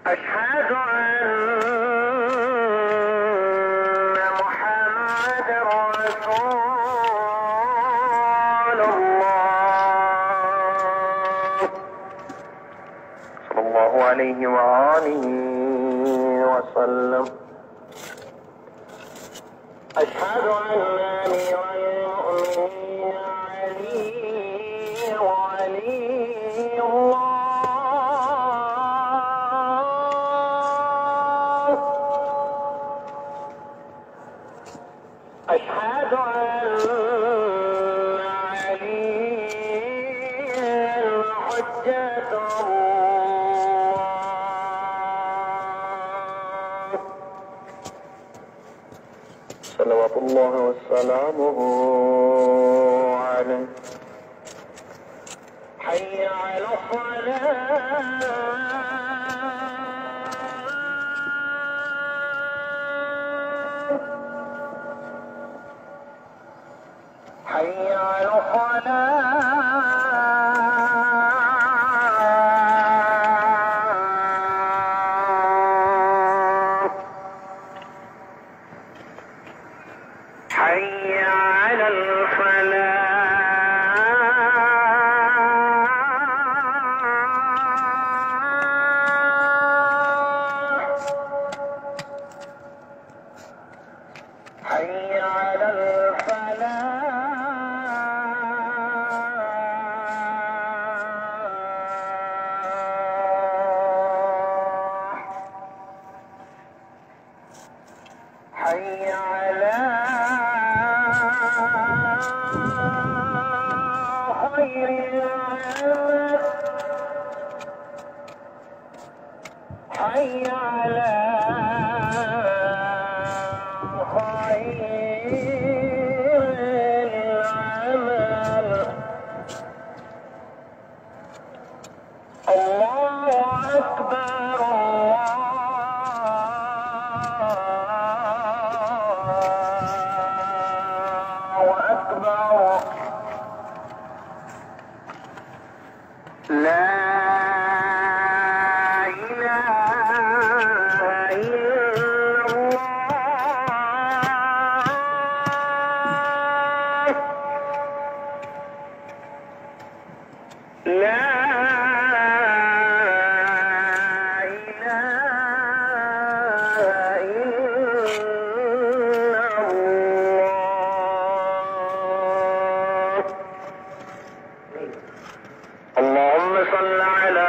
أشهد أن محمد رسول الله صلى الله عليه وآله وسلم. أشهد أن أمير المؤمنين علي ولي الله. أشهد أن عليا حجة الله صلوات الله وسلامه عليه. حي على الصلاة. حي على الصلاة. حي على الفلاح. حي على الفلاح. حي على خير العمل. حي على خير العمل. الله أكبر الله أكبر. لا إله إلا الله. لا إله إلا الله. اللهم صل على